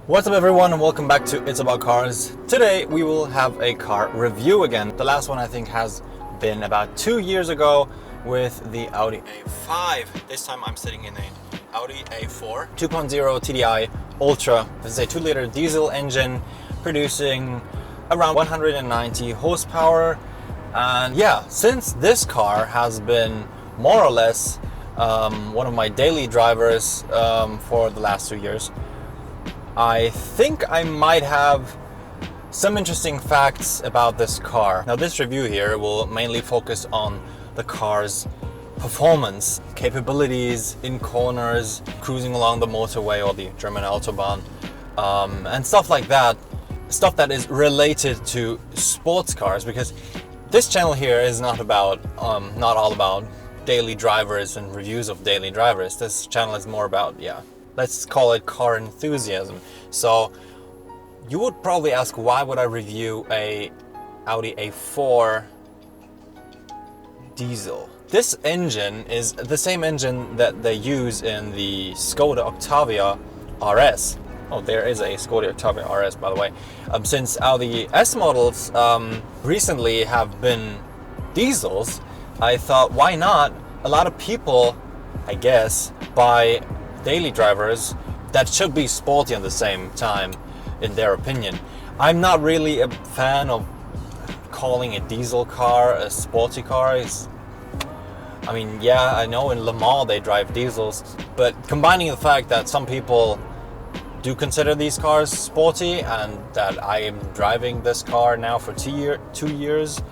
What's up everyone, and welcome back to It's About Cars. Today we will have a car review again. The last one I think has been about 2 years ago with the Audi A5. This time I'm sitting in an Audi A4 2.0 TDI Outtro. This is a 2-liter diesel engine producing around 190 horsepower. And yeah, since this car has been more or less one of my daily drivers for the last 2 years, I think I might have some interesting facts about this car. Now this review here will mainly focus on the car's performance, capabilities in corners, cruising along the motorway or the German Autobahn, and stuff like that. Stuff that is related to sports cars, because this channel here is not all about daily drivers and reviews of daily drivers. This channel is more about, let's call it car enthusiasm. So you would probably ask, why would I review a Audi A4 diesel? This engine is the same engine that they use in the Skoda Octavia RS. Oh, there is a Skoda Octavia RS, by the way. Since Audi S models recently have been diesels, I thought, why not? A lot of people, I guess, buy daily drivers that should be sporty at the same time, in their opinion. I'm not really a fan of calling a diesel car a sporty car. I mean, yeah, I know in Le Mans they drive diesels, but combining the fact that some people do consider these cars sporty and that I am driving this car now for 2 years,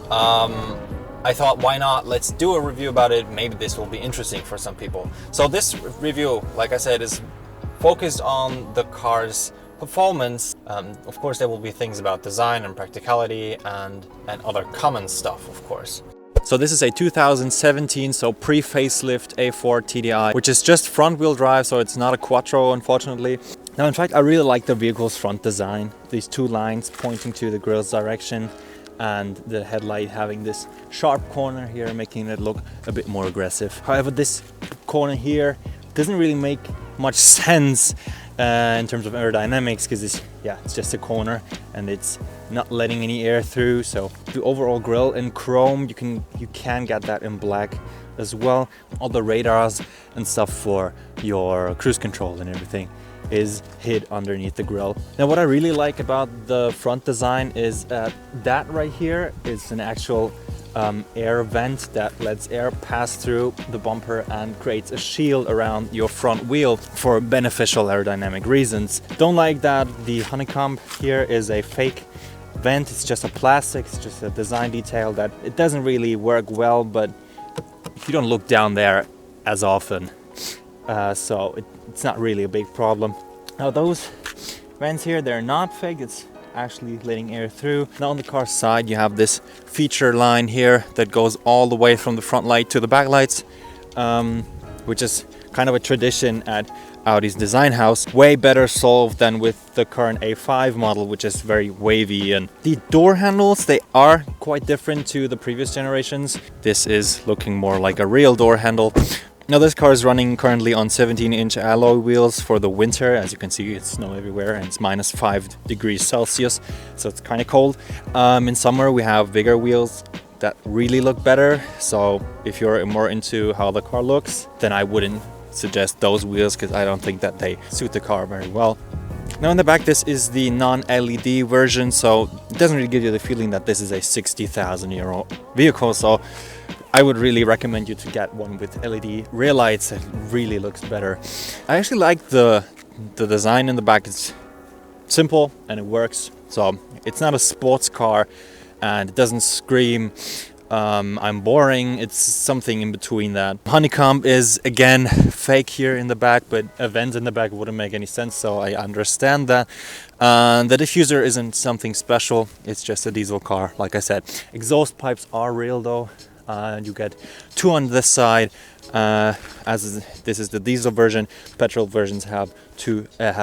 I thought, why not? Let's do a review about it. Maybe this will be interesting for some people. So this review, like I said, is focused on the car's performance. Of course, there will be things about design and practicality and other common stuff, of course. So this is a 2017, so pre-facelift A4 TDI, which is just front-wheel drive, so it's not a quattro, unfortunately. Now, in fact, I really like the vehicle's front design. These two lines pointing to the grille's direction, and the headlight having this sharp corner here, making it look a bit more aggressive. However, this corner here doesn't really make much sense in terms of aerodynamics, because it's just a corner and it's not letting any air through. So the overall grille in chrome, you can get that in black as well. All the radars and stuff for your cruise control and everything is hid underneath the grille. Now, what I really like about the front design is that right here is an actual air vent that lets air pass through the bumper and creates a shield around your front wheel for beneficial aerodynamic reasons. Don't like that the honeycomb here is a fake vent. It's just a plastic, it's just a design detail that it doesn't really work well, but you don't look down there as often. So it's not really a big problem. Now those vents here, they're not fake, it's actually letting air through. Now on the car side, you have this feature line here that goes all the way from the front light to the back lights, which is kind of a tradition at Audi's design house. Way better solved than with the current A5 model, which is very wavy. And the door handles, they are quite different to the previous generations. This is looking more like a real door handle. Now this car is running currently on 17-inch alloy wheels for the winter. As you can see, it's snow everywhere and it's -5 degrees Celsius, so it's kind of cold. In summer we have bigger wheels that really look better, so if you're more into how the car looks, then I wouldn't suggest those wheels, because I don't think that they suit the car very well. Now in the back, this is the non-LED version, so it doesn't really give you the feeling that this is a 60,000 euro vehicle. So I would really recommend you to get one with LED rear lights. It really looks better. I actually like the design in the back. It's simple and it works. So it's not a sports car and it doesn't scream I'm boring. It's something in between that. Honeycomb is again fake here in the back, but a vent in the back wouldn't make any sense, so I understand that. The diffuser isn't something special. It's just a diesel car, like I said. Exhaust pipes are real though. You get 2 on this side, as this is the diesel version. Petrol versions have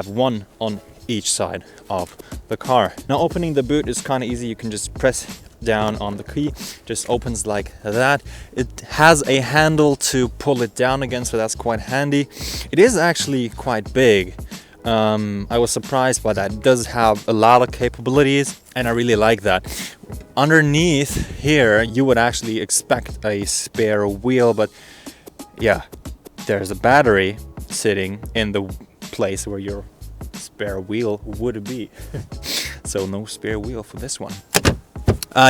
1 on each side of the car. Now opening the boot is kind of easy. You can just press down on the key, just opens like that. It has a handle to pull it down again, so that's quite handy. It is actually quite big. I was surprised by that. It does have a lot of capabilities, and I really like that. Underneath here, you would actually expect a spare wheel, but yeah, there's a battery sitting in the place where your spare wheel would be. So no spare wheel for this one.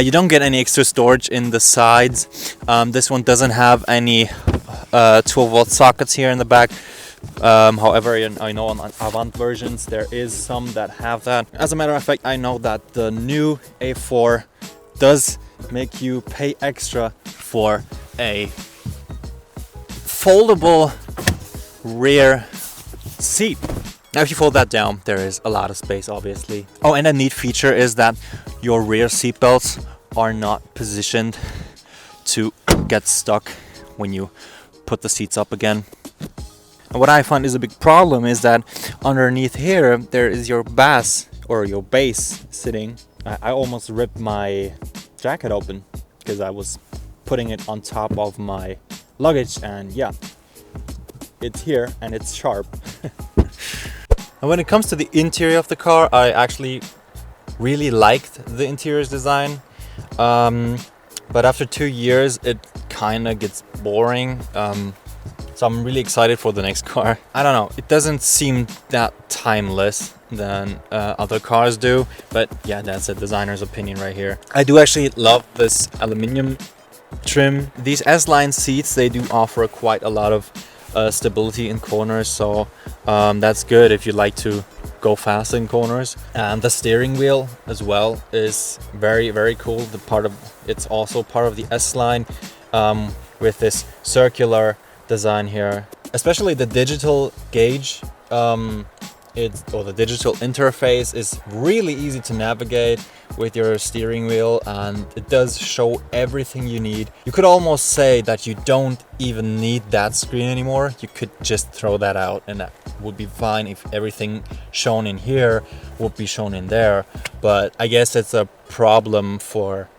You don't get any extra storage in the sides. This one doesn't have any 12-volt sockets here in the back. However, I know on Avant versions there is some that have that. As a matter of fact, I know that the new A4 does make you pay extra for a foldable rear seat. Now if you fold that down, there is a lot of space, obviously. Oh, and a neat feature is that your rear seat belts are not positioned to get stuck when you put the seats up again. And what I find is a big problem is that underneath here there is your bass or your base sitting. I almost ripped my jacket open because I was putting it on top of my luggage, and yeah, it's here and it's sharp. And when it comes to the interior of the car, I actually really liked the interior's design. But after 2 years, it kind of gets boring. So I'm really excited for the next car. I don't know, it doesn't seem that timeless than other cars do, but yeah, that's a designer's opinion right here. I do actually love this aluminum trim. These S-line seats, they do offer quite a lot of stability in corners, so that's good if you like to go fast in corners. And the steering wheel as well is very, very cool. It's also part of the S-line with this circular design here. Especially the digital gauge, the digital interface is really easy to navigate with your steering wheel, and it does show everything you need. You could almost say that you don't even need that screen anymore. You could just throw that out and that would be fine if everything shown in here would be shown in there. But I guess it's a problem for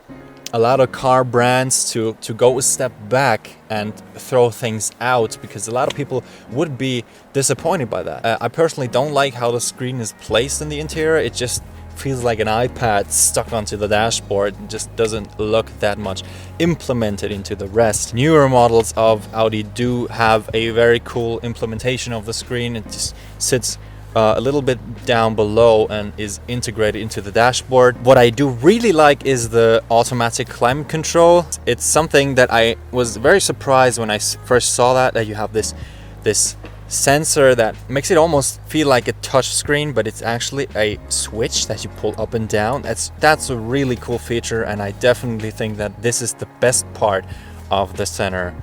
a lot of car brands to go a step back and throw things out, because a lot of people would be disappointed by that. I personally don't like how the screen is placed in the interior. It just feels like an iPad stuck onto the dashboard. It just doesn't look that much implemented into the rest. Newer models of Audi do have a very cool implementation of the screen. It just sits a little bit down below and is integrated into the dashboard. What I do really like is the automatic climate control. It's something that I was very surprised when I first saw that you have this sensor that makes it almost feel like a touch screen, but it's actually a switch that you pull up and down. That's a really cool feature, and I definitely think that this is the best part of the center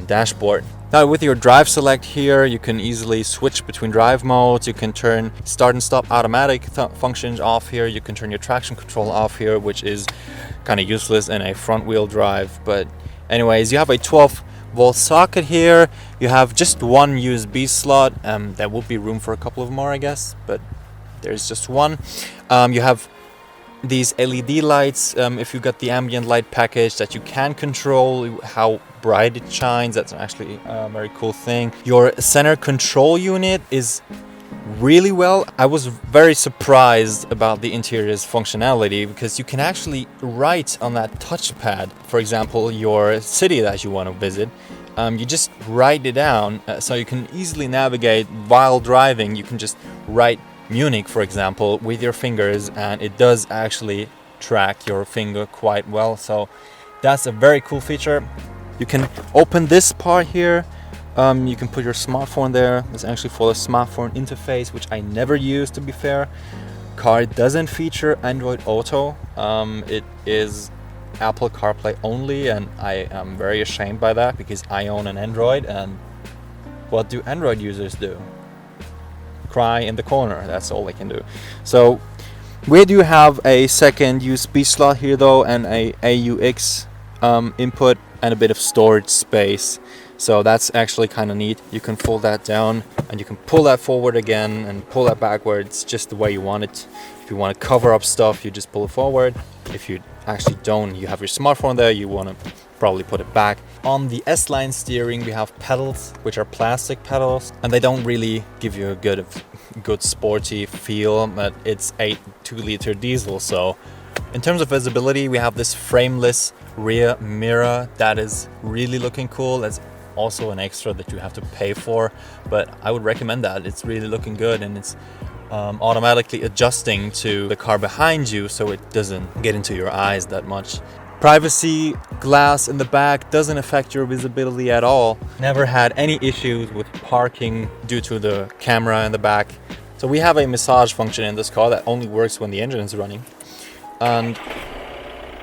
dashboard. Now with your drive select here, you can easily switch between drive modes. You can turn start and stop automatic functions off here. You can turn your traction control off here, which is kind of useless in a front wheel drive. But anyways, you have a 12-volt socket here. You have just one USB slot. There would be room for a couple of more, I guess, but there's just one. You have these LED lights, if you got the ambient light package, that you can control how bright it shines. That's actually a very cool thing. Your center control unit is really well. I was very surprised about the interior's functionality, because you can actually write on that touchpad, for example, your city that you want to visit. You just write it down, so you can easily navigate while driving. You can just write Munich, for example, with your fingers, and it does actually track your finger quite well. So that's a very cool feature. You can open this part here. You can put your smartphone there. It's actually for the smartphone interface, which I never use, to be fair. Car doesn't feature Android Auto. It is Apple CarPlay only, and I am very ashamed by that, because I own an Android, and what do Android users do? Cry in the corner. That's all they can do. So we do have a second USB slot here though, and a AUX input, and a bit of storage space. So that's actually kind of neat. You can fold that down and you can pull that forward again and pull that backwards, just the way you want it. If you want to cover up stuff, you just pull it forward. If you actually don't, you have your smartphone there, you want to probably put it back. On the S-line steering, we have pedals, which are plastic pedals, and they don't really give you a good sporty feel, but it's a 2-liter diesel. So in terms of visibility, we have this frameless rear mirror that is really looking cool. That's also an extra that you have to pay for, but I would recommend that. It's really looking good, and it's automatically adjusting to the car behind you so it doesn't get into your eyes that much. Privacy glass in the back doesn't affect your visibility at all. Never had any issues with parking due to the camera in the back. So we have a massage function in this car that only works when the engine is running. And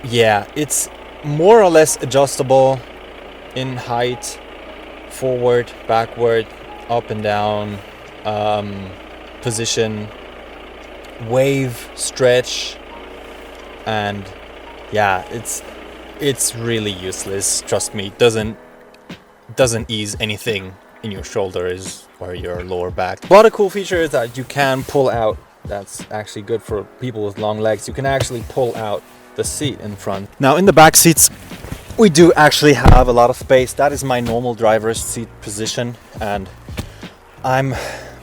yeah, it's more or less adjustable in height, forward, backward, up and down, position, wave, stretch, and yeah, it's really useless. Trust me, doesn't ease anything in your shoulders or your lower back. But a cool feature is that you can pull out. That's actually good for people with long legs. You can actually pull out the seat in front. Now in the back seats, we do actually have a lot of space. That is my normal driver's seat position, and I'm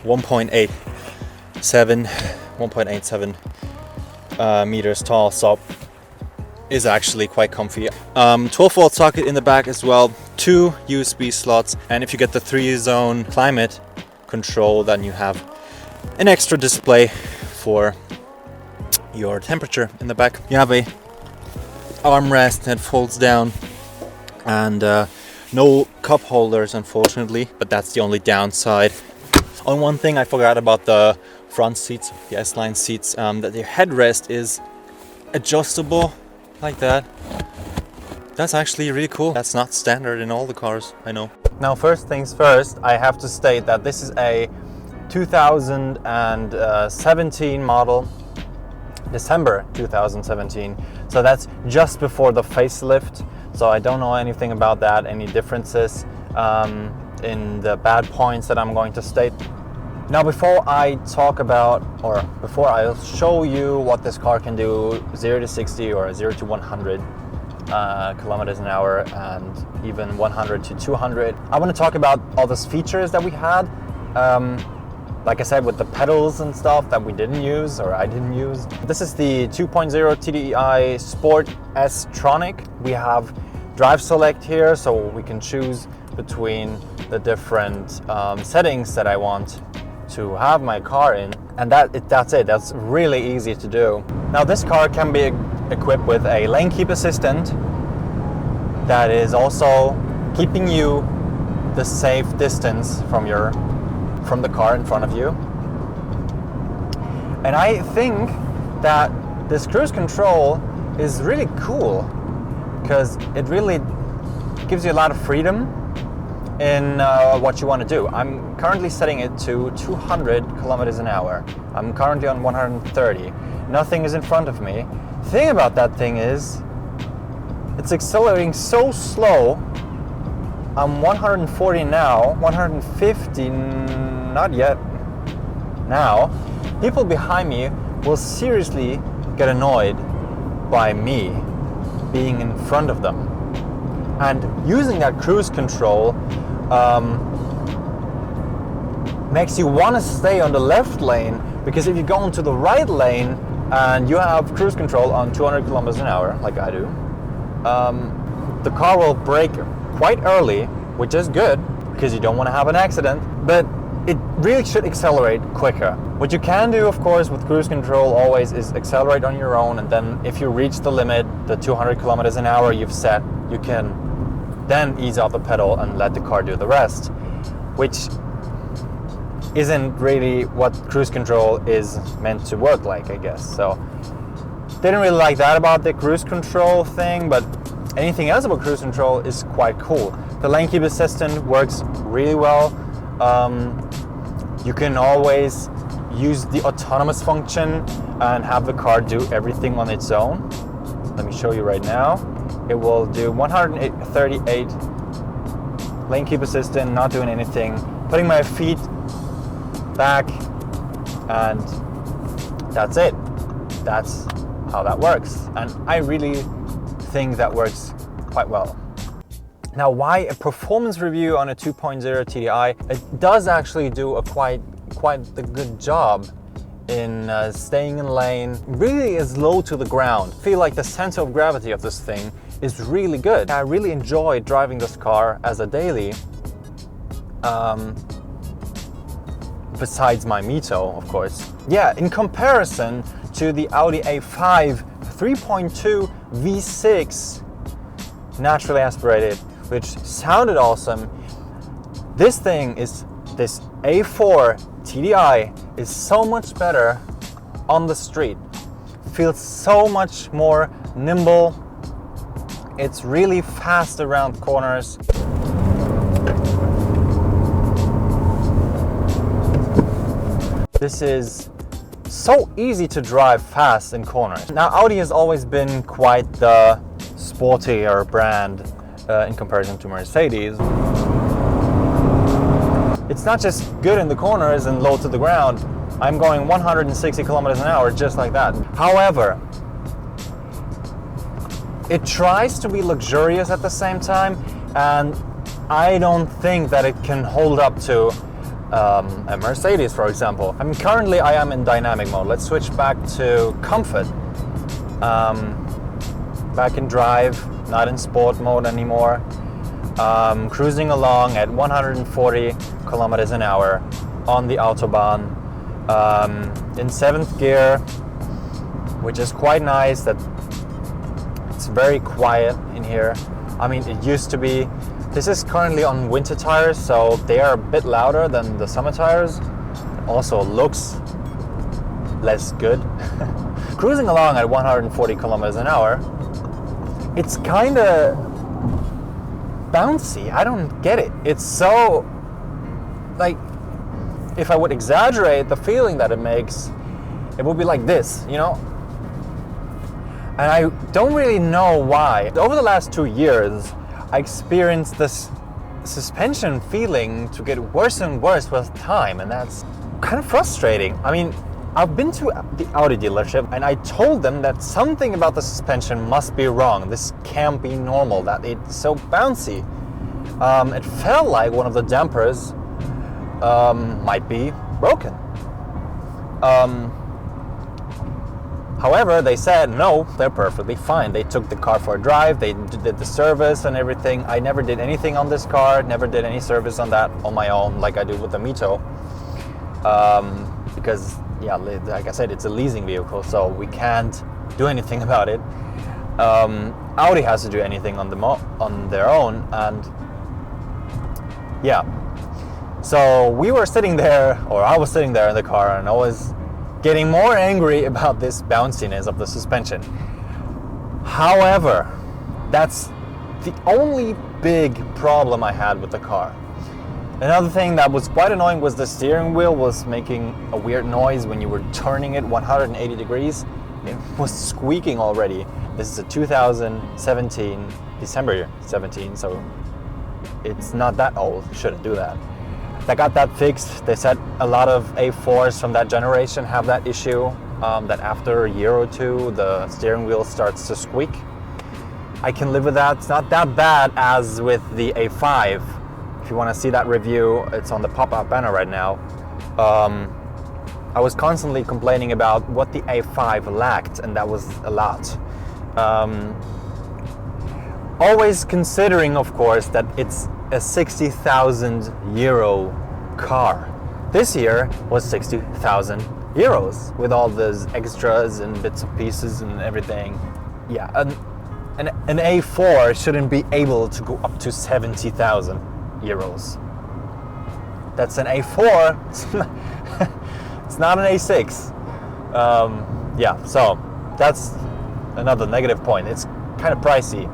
1.87 meters tall, so is actually quite comfy. 12-volt socket in the back as well, 2 USB slots, and if you get the 3-zone climate control, then you have an extra display for your temperature in the back. You have a armrest that folds down, and no cup holders unfortunately, but that's the only downside. On one thing I forgot about the front seats, the S-line seats, that the headrest is adjustable like that. That's actually really cool. That's not standard in all the cars, I know. Now first things first, I have to state that this is a 2017 model, December 2017. So that's just before the facelift. So I don't know anything about that, any differences in the bad points that I'm going to state. Now before I talk about, or before I show you what this car can do 0 to 60 or 0 to 100 kilometers an hour, and even 100 to 200, I want to talk about all those features that we had. Like I said, with the pedals and stuff that we didn't use, or I didn't use. This is the 2.0 TDI Sport s-tronic. We have drive select here, so we can choose between the different settings that I want to have my car in, and that's it. That's really easy to do. Now this car can be equipped with a lane keep assistant that is also keeping you the safe distance from the car in front of you. And I think that this cruise control is really cool because it really gives you a lot of freedom in what you want to do. I'm currently setting it to 200 kilometers an hour. I'm currently on 130. Nothing is in front of me. The thing about that thing is it's accelerating so slow. I'm 140 now, 150 not yet. Now, people behind me will seriously get annoyed by me being in front of them. And using that cruise control makes you want to stay on the left lane, because if you go into the right lane and you have cruise control on 200 kilometers an hour, like I do, the car will brake quite early, which is good because you don't want to have an accident, but it really should accelerate quicker. What you can do, of course, with cruise control always is accelerate on your own, and then if you reach the limit, the 200 kilometers an hour you've set, you can then ease off the pedal and let the car do the rest, which isn't really what cruise control is meant to work like, I guess. So didn't really like that about the cruise control thing, but anything else about cruise control is quite cool. The lane keep assistant works really well. You can always use the autonomous function and have the car do everything on its own. Let me show you right now. It will do 138 lane keep assistant, not doing anything, putting my feet back, and that's it. That's how that works, and I really think that works quite well. Now, why a performance review on a 2.0 TDI? It does actually do a quite a good job in staying in lane. Really is low to the ground. I feel like the center of gravity of this thing is really good. I really enjoy driving this car as a daily. Besides my Mito, of course. Yeah, in comparison to the Audi A5 3.2 V6 naturally aspirated, which sounded awesome, this A4 TDI is so much better on the street. Feels so much more nimble. It's really fast around corners. This is so easy to drive fast in corners. Now, Audi has always been quite the sportier brand in comparison to Mercedes. It's not just good in the corners and low to the ground. I'm going 160 kilometers an hour just like that. However, it tries to be luxurious at the same time, and I don't think that it can hold up to a Mercedes, for example. I mean, currently I am in dynamic mode. Let's switch back to comfort. Back in drive, not in sport mode anymore. Cruising along at 140 kilometers an hour on the Autobahn. In 7th gear, which is quite nice. That it's very quiet in here. I mean, it used to be. This is currently on winter tires, so they are a bit louder than the summer tires. It also looks less good. Cruising along at 140 kilometers an hour, it's kind of bouncy. I don't get it. It's so, like, if I would exaggerate the feeling that it makes, it would be like this, you know? And I don't really know why. Over the last 2 years, I experienced this suspension feeling to get worse and worse with time, and that's kind of frustrating. I mean, I've been to the Audi dealership and I told them that something about the suspension must be wrong. This can't be normal, that it's so bouncy. It felt like one of the dampers might be broken. However, they said no, they're perfectly fine. They took the car for a drive, they did the service and everything. I never did anything on this car, never did any service on that on my own like I do with the Mito. Because, yeah, like I said, it's a leasing vehicle, so we can't do anything about it. Audi has to do anything on their own, and yeah. So we were sitting there, or I was sitting there in the car, and I was getting more angry about this bounciness of the suspension. However, that's the only big problem I had with the car. Another thing that was quite annoying was the steering wheel was making a weird noise when you were turning it 180 degrees. It was squeaking already. This is a 2017, December 17, so it's not that old. It shouldn't do that. They got that fixed. They said a lot of A4s from that generation have that issue, that after a year or two, the steering wheel starts to squeak. I can live with that. It's not that bad as with the A5. If you want to see that review, it's on the pop-up banner right now. I was constantly complaining about what the A5 lacked, and that was a lot. Always considering, of course, that it's a 60,000 euro car. This year was 60,000 euros with all those extras and bits and pieces and everything. Yeah, an A4 shouldn't be able to go up to 70,000 euros. That's an A4. It's not an A6. Yeah, so that's another negative point. It's kind of pricey.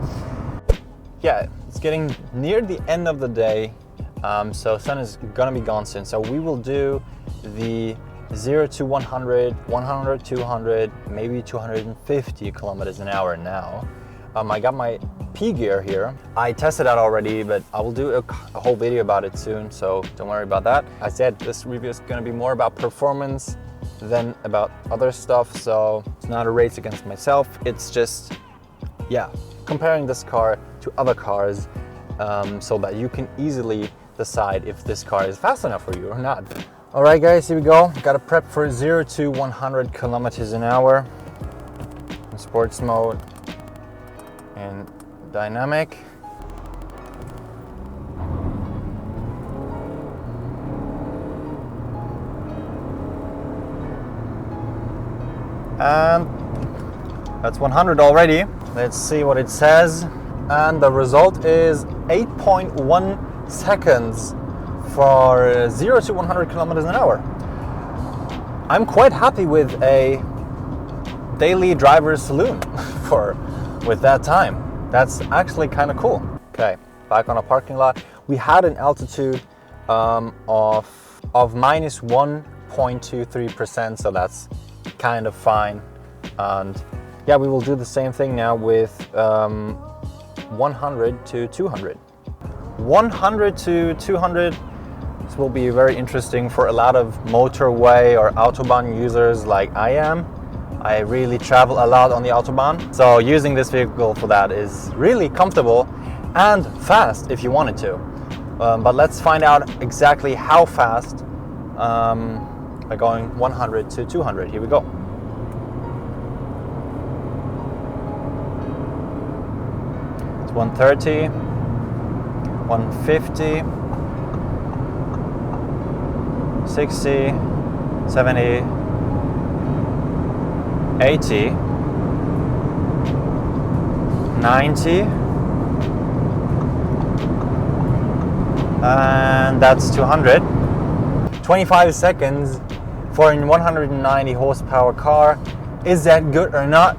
Yeah, it's getting near the end of the day, so sun is gonna be gone soon. So we will do the 0 to 100, 100, 200, maybe 250 kilometers an hour now. I got my P gear here. I tested out already, but I will do a whole video about it soon, so don't worry about that. I said this review is gonna be more about performance than about other stuff, so it's not a race against myself. It's just, yeah, comparing this car to other cars so that you can easily decide if this car is fast enough for you or not. All right guys, here we go. Got to prep for 0 to 100 kilometers an hour in sports mode and dynamic. And that's 100 already. Let's see what it says. And the result is 8.1 seconds for 0 to 100 kilometers an hour. I'm quite happy with a daily driver's saloon with that time. That's actually kind of cool. Okay, back on a parking lot. We had an altitude of minus 1.23%, so that's kind of fine. And yeah, we will do the same thing now with 100 to 200. 100 to 200. This will be very interesting for a lot of motorway or Autobahn users like I am. I really travel a lot on the Autobahn, so using this vehicle for that is really comfortable and fast if you wanted to. But let's find out exactly how fast by going 100 to 200. Here we go. It's 130, 150, 60, 70, 80, 90, and that's 200. 25 seconds for a 190 horsepower car. Is that good or not?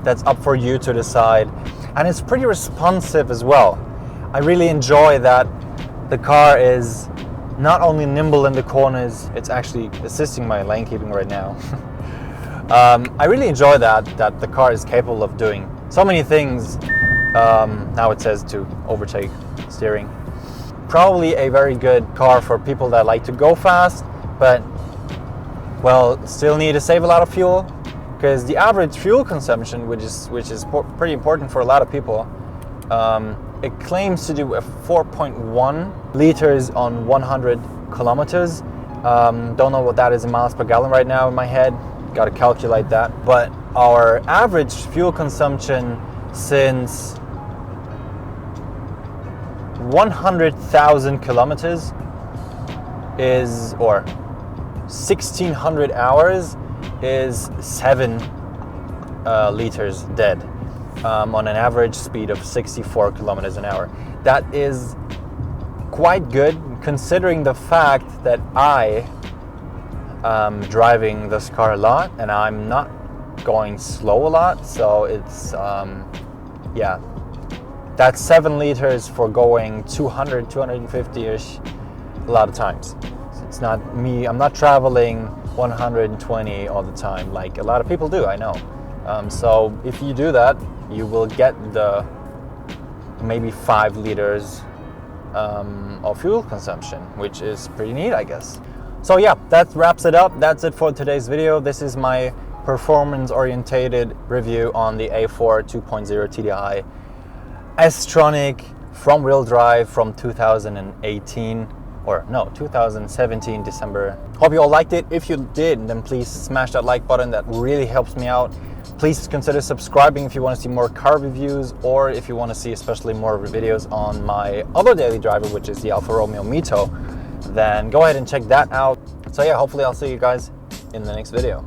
That's up for you to decide. And it's pretty responsive as well. I really enjoy that the car is not only nimble in the corners, it's actually assisting my lane keeping right now. I really enjoy that the car is capable of doing so many things. Now it says to overtake steering. Probably a very good car for people that like to go fast, but well, still need to save a lot of fuel, because the average fuel consumption, which is pretty important for a lot of people, it claims to do a 4.1 liters on 100 kilometers. Don't know what that is in miles per gallon right now in my head. Got to calculate that. But our average fuel consumption since 100,000 kilometers is, or 1,600 hours, is 7 liters dead on an average speed of 64 kilometers an hour. That is quite good considering the fact that I am driving this car a lot and I'm not going slow a lot, so it's yeah, that's 7 liters for going 200, 250-ish a lot of times. It's not me, I'm not traveling 120 all the time like a lot of people do, I know. So if you do that, you will get the maybe 5 liters of fuel consumption, which is pretty neat, I guess. So yeah, that wraps it up. That's it for today's video. This is my performance-orientated review on the A4 2.0 TDI s-tronic front-wheel drive from 2018, or no, 2017 December. Hope you all liked it. If you did, then please smash that like button. That really helps me out. Please consider subscribing if you want to see more car reviews, or if you want to see especially more videos on my other daily driver, which is the Alfa Romeo Mito, then go ahead and check that out. So yeah, hopefully I'll see you guys in the next video.